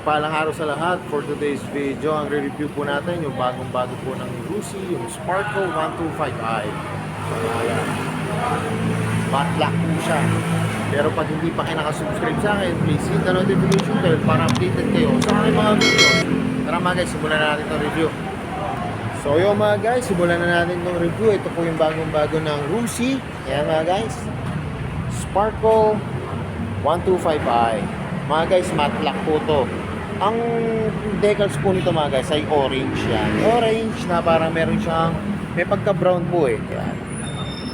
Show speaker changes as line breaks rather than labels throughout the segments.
Mapagpalang araw sa lahat. For today's video, ang re-review po natin yung bagong-bago po ng Rusi, yung Sparkle 125i. Ayan. Matte black po siya. Pero pag hindi pa kayo nakasubscribe sa akin, please hit the notification bell para updated kayo sa aking mga videos. Tara mga guys, simulan na natin itong review. So yun mga guys, simulan na natin itong review. Ito po yung bagong-bago ng Rusi. Ayan mga guys, Sparkle 125i. Mga guys, matte black po to. Ang decals po nito mga guys ay orange yan. Orange na parang meron siyang, may pagka brown po eh. Yan.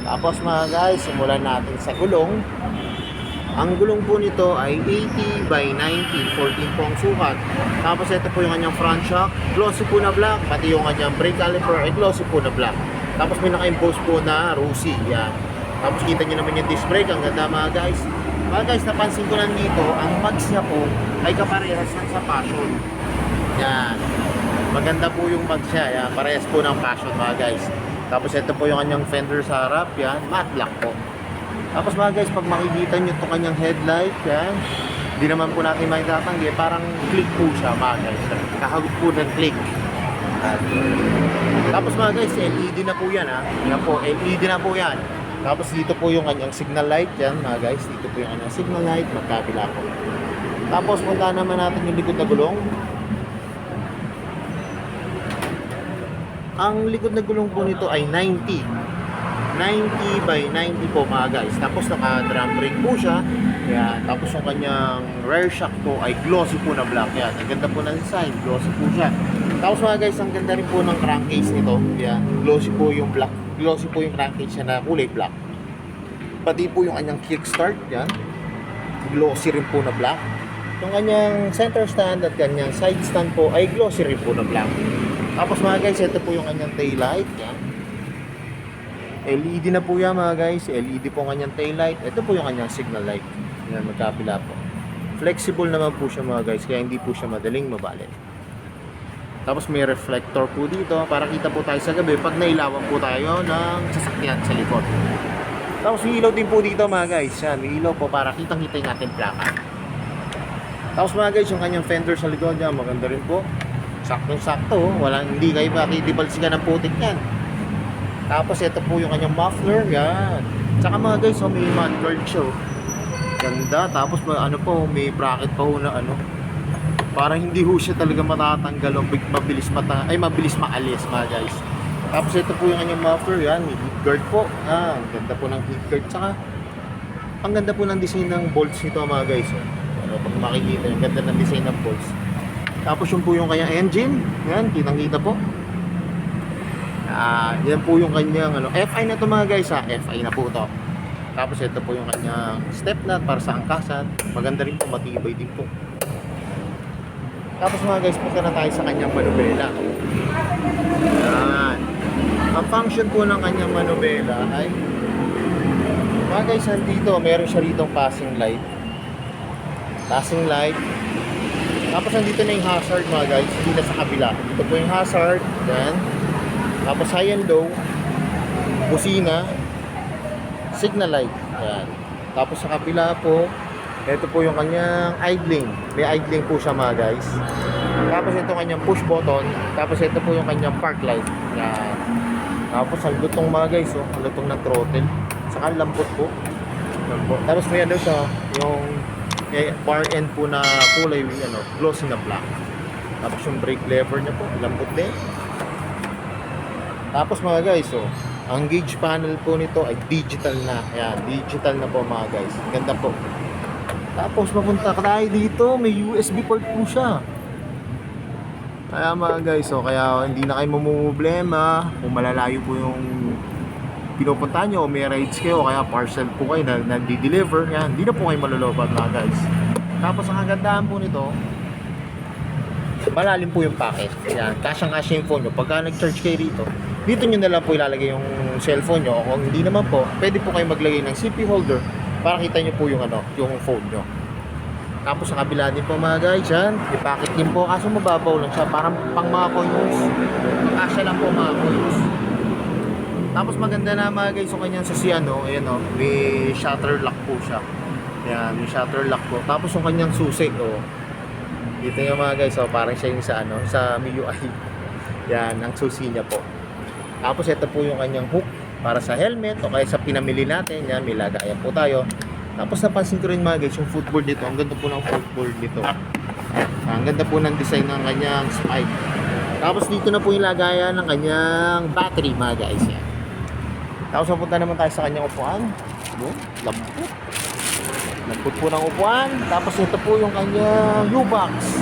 Tapos mga guys, simulan natin sa gulong. Ang gulong po nito ay 80 by 90, 14 po ang sukat. Tapos ito po yung kanyang front shock, glossy po na black. Pati yung kanyang brake caliper ay glossy po na black. Tapos may naka-impose po na Rusi. Yan. Tapos kita nyo naman yung disc brake. Ang ganda mga guys. Mga guys, napansin ko lang dito, ang mags niya po ay kaparehas ng sa Passion. Yan. Maganda po yung mags niya. Yan. Parehas po ng Passion mga guys. Tapos ito po yung kanyang fender sa harap. Yan. Matte black po. Tapos mga guys, pag makikita nyo itong kanyang headlight, yan. Hindi naman po natin makitatanggi. Parang click po siya mga guys. Kakagot po ng click. Tapos mga guys, LED na po yan ha. Yan po, LED na po yan. Tapos dito po yung kanyang signal light yan mga guys. Dito po yung kanyang signal light, magkabila po. Tapos punta naman natin yung likod na gulong. Ang likod na gulong po nito ay 90 by 90 po mga guys. Tapos naka drum brake po siya. Yan. Tapos yung kanyang rear shock po ay glossy po na black. Yan. Ang ganda po ng design, glossy po siya. Tapos mga guys, ang ganda rin po ng crankcase nito. Yan. Glossy po yung black. Glossy po yung crankcase niya na kulay black. Pati po yung kanyang kickstart, yan. Glossy rin po na black. Yung kanyang center stand at kanyang side stand po ay glossy rin po na black. Tapos mga guys, ito po yung kanyang tail light, yan. LED na po yan mga guys. LED po ang kanyang tail light. Ito po yung kanyang signal light. Yan, magkapila po. Flexible naman po siya mga guys, kaya hindi po siya madaling mabalin. Tapos may reflector po dito para kita po tayo sa gabi pag nailawan po tayo ng sasakyan sa likod. Tapos may ilaw din po dito mga guys. Yan, may ilaw po para kitang-kita yung ating plaka. Tapos mga guys, yung kanyang fender sa likod yan, maganda rin po. Saktong-sakto, hindi kayo makitibalsikan ng putik yan. Tapos ito po yung kanyang muffler, yan. Tsaka mga guys, may mudguard siya. Ganda. Tapos may bracket pa ho na parang hindi ho siya talaga matatanggal o mabilis maalis mga guys. Tapos ito po yung kanyang muffler, yan, may heat guard po. Ang ganda po ng heat guard. Tsaka ang ganda po ng design ng bolts nito mga guys. Pag makikita, ang ganda ng design ng bolts. Tapos yung po yung kanyang engine, yan, kitang-kita po. Yan po yung kanyang FI na to mga guys ha. FI na po to. Tapos ito po yung kanyang step nut para sa angkasan. Maganda rin po, matibay din po. Tapos mga guys, punta na tayo sa kanyang manubela. Yan. Ang function po ng kanyang manubela ay mga guys, dito meron siya rito passing light. Passing light. Tapos nandito na yung hazard mga guys, hindi na sa kabila. Ito po yung hazard. Yan. Tapos high and low, busina, signal light. Ayan. Tapos sa kabila po, ito po yung kanyang idling. May idling po siya mga guys. Tapos ito kanyang push button. Tapos ito po yung kanyang park light. Ayan. Tapos ang lutong mga guys, ang lutong ng throttle. Saka lambot po. Lambot. Tapos may siya, yung bar end po na kulay, glossy na black. Tapos yung brake lever niya po, lambot din. Tapos mga guys, ang gauge panel po nito ay digital na. Ayan, digital na po mga guys. Ganda po. Tapos mapunta tayo dito, may USB port po siya. Kaya mga guys, kaya hindi na kayo mamumblema kung malalayo po yung pinupunta nyo o may rides kayo, kaya parcel po kayo na nandi-deliver. Yan, hindi na po kayo malulobad mga guys. Tapos ang kagandahan po nito, malalim po yung packet. Yan, kasyang-kasya yung phone nyo. Pagka nag-charge kayo dito nyo na lang po ilalagay yung cellphone nyo. Kung hindi naman po, pwede po kayo maglagay ng CP holder para kita nyo po yung yung phone nyo. Tapos sa kabila din po mga guys, yan, may packet din po, kaso mababaw lang siya, parang pang mga coins. Kasya lang po mga coins. Tapos maganda na mga guys, yung kanyang sasiyan, ayan may shutter lock po siya. Yan, may shutter lock po. Tapos yung kanyang susi, Dito yung mga guys, so parang siya yung sa ano, sa MIUI. Yan, ang susi niya po. Tapos ito po yung kanyang hook para sa helmet o kaya sa pinamili natin. Yan, may lagayan po tayo. Tapos napansin ko rin mga guys, yung footboard dito. Ang ganda po ng footboard dito. Ang ganda po ng design ng kanyang spike. Tapos dito na po yung lagayan ng kanyang battery mga guys. Yan. Tapos mapunta naman tayo sa kanyang upuan. Lambot. Lambot po ng upuan. Tapos ito po yung kanyang U-box.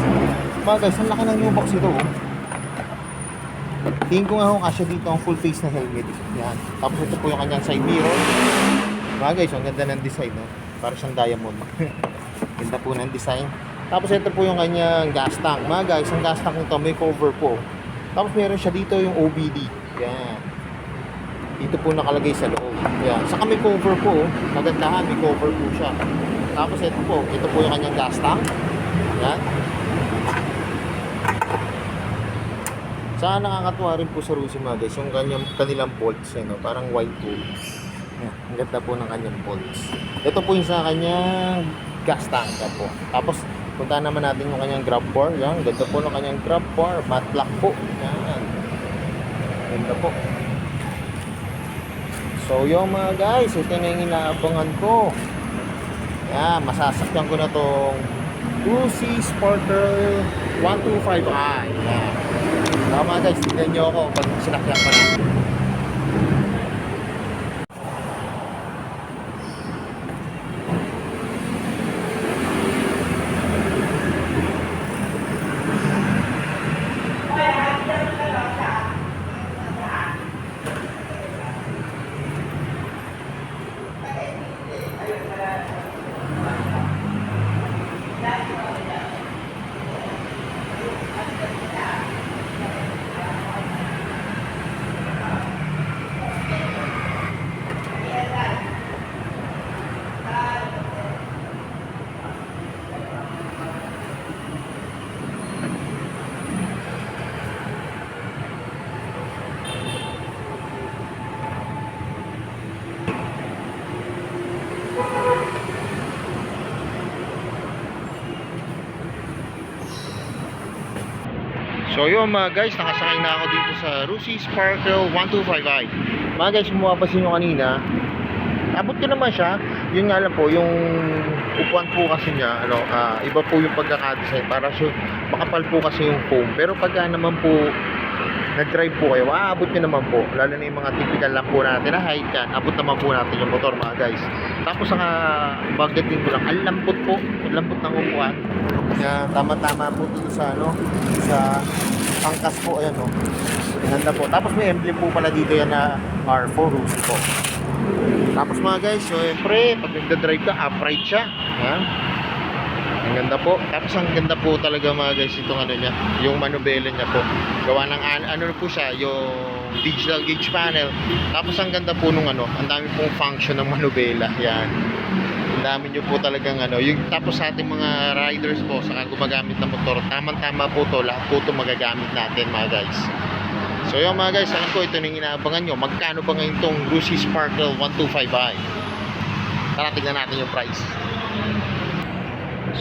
Mga guys, ang laki ng U-box ito. Tingin ko nga ho kasya dito ang full face na helmet. Yan. Tapos ito po yung kanyang side mirror. Mga guys, ang ganda ng design. No? Para siyang diamond. Ganda po ng design. Tapos ito po yung kanyang gas tank. Mga guys, ang gas tank nito may cover po. Tapos meron siya dito yung OBD. Yan. Dito po nakalagay sa loob. Yan. Saka may cover po. Magandahan, may cover po siya. Tapos ito po yung kanyang gas tank. Yan. Saka nakakatuwa rin po sa Rusi mga guys, yung kanilang bolts. Yan, no? Parang white po. Yan. Ang ganda po ng kanyang bolts. Ito po yung sa kanyang gas tank. Yan po. Tapos punta naman natin yung kanyang grab bar. Yan. Ganda po ng kanyang grab bar. Matte black po. Yan. Ganda po. So yung mga guys, ito na yung inaabangan ko. Yan, masasakyan ko na tong Rusi Sparkle 125i. Yan. So mga guys, tignan nyo ako pag sinakyan ko na. So yun mga guys, nakasakay na ako dito sa Rusi Sparkle 125i. Mga guys, kung mapapansin nyo kanina, abot ko naman siya. Yun nga lang po, yung upuan po kasi niya, iba po yung pagkakadesign. Para so, makapal po kasi yung foam. Pero pagka naman po nag-drive po kayo, aabot nyo naman po. Lalo na yung mga typical lang po natin na height yan, abot naman po natin yung motor mga guys. Tapos ang bagdating ko lang, ang lambot po, ang lambot ng upuan. Yan, tama-tama po dito sa sa angkas po, ayan o. Ganda po. Tapos may emblem po pala dito yan na R4 Rusi po. Tapos mga guys, syempre, pag nagda-drive ka, upright siya. Yan. Ang ganda po. Tapos ang ganda po talaga mga guys itong niya, yung manubela niya po. Gawa ng po siya, yung digital gauge panel. Tapos ang ganda po nung ang dami pong function ng manubela. Yan. Ang dami nyo po talagang yung tapos sa ating mga riders po saka gumagamit ng motor, tamang-tama po to, lahat po to magagamit natin mga guys. So yung mga guys, alam ko ito nang inaabangan nyo. Magkano ba ngayon tong Rusi Sparkle 125i? Tara, tignan natin yung price.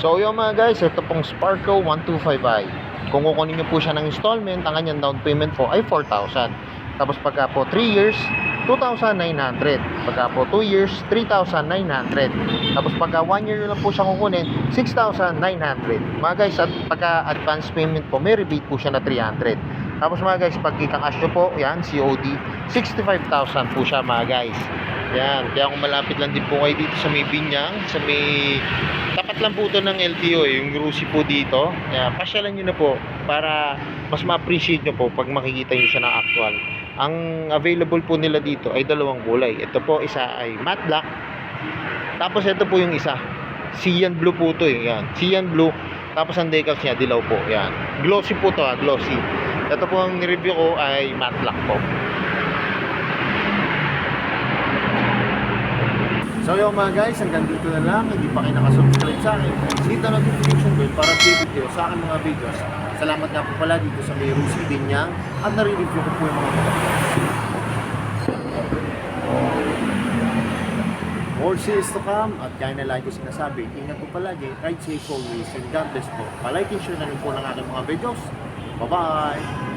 So yung mga guys, ito pong Sparkle 125i. Kung kukunin nyo po siya ng installment, ang kanyang down payment po ay 4,000. Tapos pagka po 3 years, 2,900. Pagka po 2 years, 3,900. Tapos pagka 1 year lang po siya kukunin, 6,900. Mga guys, at pagka advance payment po, may rebate po siya na 300. Tapos mga guys, pag ika-cash nyo po, yan, COD, 65,000 po siya mga guys. Yan, kaya kung malapit lang din po kayo dito sa may Binyang, sa may tapat lang po ito ng LTO, yung Rusi po dito. Yan, pasyalan nyo na po para mas ma-appreciate nyo po pag makikita nyo siya ng actual. Ang available po nila dito ay dalawang kulay. Ito po, isa ay matte black. Tapos ito po yung isa, cyan blue po ito eh. Yan, cyan blue. Tapos ang decals niya, dilaw po. Yan, glossy po ito glossy. Ito po ang review ko ay matte black po. So yung mga guys, hanggang dito na lang. Hindi pa kayo nakasubscribe sa akin, hit the notification bell para updated kayo sa akin mga videos. Salamat nga po pala dito sa may Rusi Binyang at nare-review ko po yung mga More sales to come at kaya na lagi ko sinasabi, ingat po palagi, ride safe always, and God bless po. Palike and share na rin po ng aking mga videos. Bye-bye!